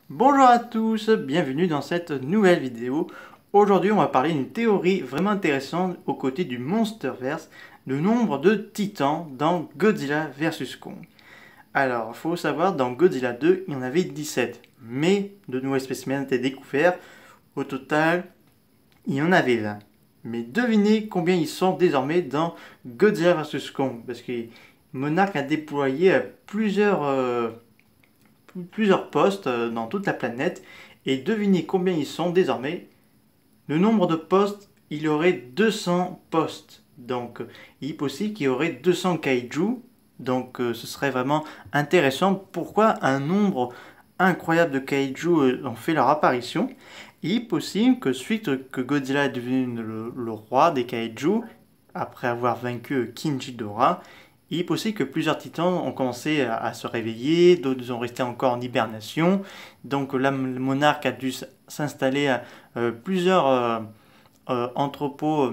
Bonjour à tous, bienvenue dans cette nouvelle vidéo. Aujourd'hui, on va parler d'une théorie vraiment intéressante aux côtés du Monsterverse, le nombre de titans dans Godzilla vs Kong. Alors, il faut savoir, dans Godzilla 2, il y en avait 17, mais de nouveaux spécimens étaient découverts. Au total, il y en avait 20. Mais devinez combien ils sont désormais dans Godzilla vs Kong, parce que Monarch a déployé plusieurs postes dans toute la planète. Et devinez combien ils sont désormais. Le nombre de postes, il y aurait 200 postes. Donc il est possible qu'il y aurait 200 kaiju. Donc ce serait vraiment intéressant. Pourquoi un nombre incroyable de kaiju ont fait leur apparition. Il est possible que suite que Godzilla est devenu le roi des kaiju, après avoir vaincu King Ghidorah, il est possible que plusieurs titans ont commencé à se réveiller, d'autres ont resté encore en hibernation. Donc là, le monarque a dû s'installer à plusieurs entrepôts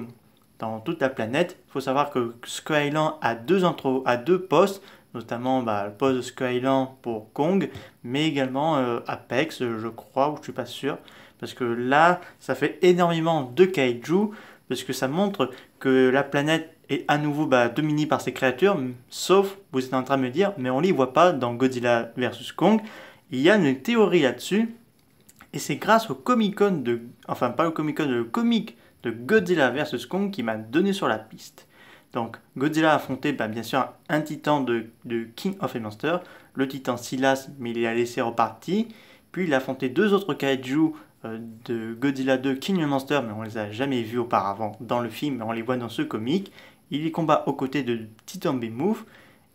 dans toute la planète. Il faut savoir que Sky Island a deux postes, notamment le poste de Sky Island pour Kong, mais également Apex, je crois, ou je suis pas sûr. Parce que là, ça fait énormément de kaiju, parce que ça montre que la planète est à nouveau dominée par ces créatures, sauf, vous êtes en train de me dire, mais on ne les voit pas dans Godzilla vs Kong. Il y a une théorie là-dessus, et c'est grâce au Comic-Con enfin pas au Comic-Con, le comic de Godzilla vs Kong qui m'a donné sur la piste. Donc Godzilla a affronté bien sûr un titan de King of the Monsters, le titan Silas, mais il l'a laissé reparti. Puis il a affronté deux autres kaiju de Godzilla 2 King of the Monsters, mais on les a jamais vus auparavant dans le film, mais on les voit dans ce comic. Il les combat aux côtés de Titan Behemoth.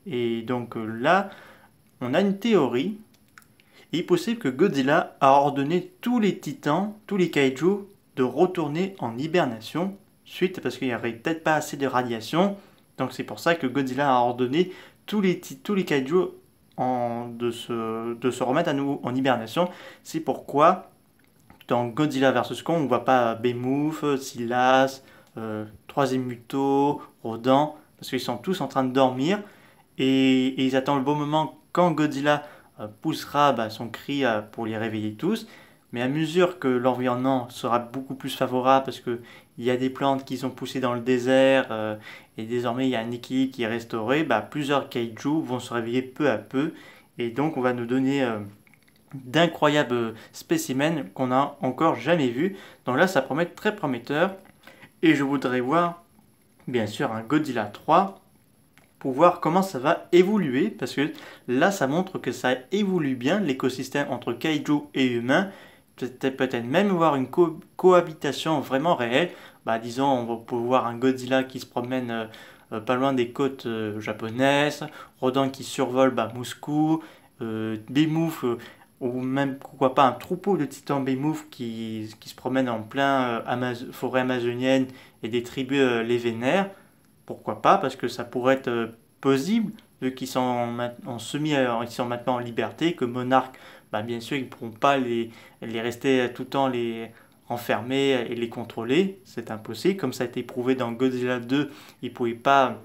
Et donc là, on a une théorie. Il est possible que Godzilla a ordonné tous les titans, tous les kaiju, de retourner en hibernation, suite parce qu'il n'y avait peut-être pas assez de radiation. Donc c'est pour ça que Godzilla a ordonné tous les kaiju de se remettre à nouveau en hibernation. C'est pourquoi dans Godzilla vs Kong, on ne voit pas Behemoth, Silas, Troisième Muto, Rodan, parce qu'ils sont tous en train de dormir et ils attendent le bon moment quand Godzilla poussera son cri pour les réveiller tous. Mais à mesure que l'environnement sera beaucoup plus favorable, parce qu'il y a des plantes qui sont poussées dans le désert, et désormais il y a un équilibre qui est restauré, plusieurs kaiju vont se réveiller peu à peu, et donc on va nous donner d'incroyables spécimens qu'on n'a encore jamais vus. Donc là ça promet très prometteur, et je voudrais voir bien sûr un Godzilla 3, pour voir comment ça va évoluer, parce que là ça montre que ça évolue bien l'écosystème entre kaiju et humains, peut-être même voir une cohabitation vraiment réelle. Disons, on va pouvoir voir un Godzilla qui se promène pas loin des côtes japonaises, Rodan qui survole Moscou, Behemoth, ou même pourquoi pas un troupeau de titans Behemoth qui se promènent en plein forêt amazonienne et des tribus les vénèrent. Pourquoi pas, parce que ça pourrait être possible, vu qu'ils sont, ils sont maintenant en liberté, que Monarch, bien sûr, ils ne pourront pas les rester tout le temps les enfermer et les contrôler, c'est impossible. Comme ça a été prouvé dans Godzilla 2, ils ne pouvaient pas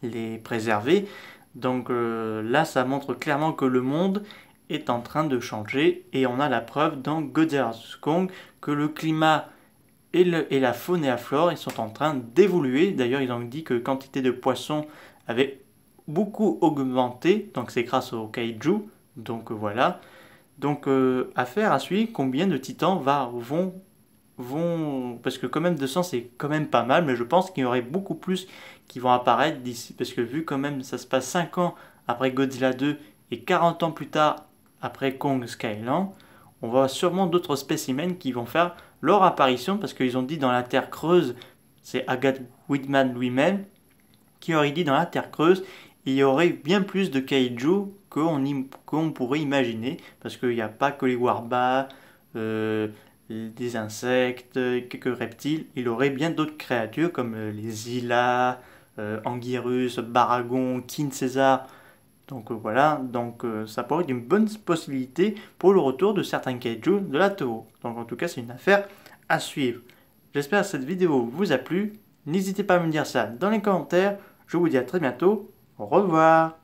les préserver. Donc là, ça montre clairement que le monde est en train de changer, et on a la preuve dans Godzilla vs Kong que le climat et la faune et la flore, ils sont en train d'évoluer. D'ailleurs, ils ont dit que la quantité de poissons avait beaucoup augmenté, donc c'est grâce au kaiju. Donc voilà. Donc affaire à suivre, combien de titans vont, parce que quand même 200 c'est quand même pas mal, mais je pense qu'il y aurait beaucoup plus qui vont apparaître d'ici, parce que vu quand même ça se passe 5 ans après Godzilla 2 et 40 ans plus tard après Kong Skyland, on va sûrement d'autres spécimens qui vont faire leur apparition, parce qu'ils ont dit dans la Terre creuse, c'est Agathe Whitman lui-même qui aurait dit dans la Terre creuse, il y aurait bien plus de kaiju qu'on pourrait imaginer, parce qu'il n'y a pas que les warbats, des insectes, quelques reptiles, il y aurait bien d'autres créatures comme les Ila, Anguirus, Baragon, King Caesar. Donc voilà, ça pourrait être une bonne possibilité pour le retour de certains kaiju de la Toho. Donc en tout cas, c'est une affaire à suivre. J'espère que cette vidéo vous a plu. N'hésitez pas à me dire ça dans les commentaires. Je vous dis à très bientôt. Au revoir.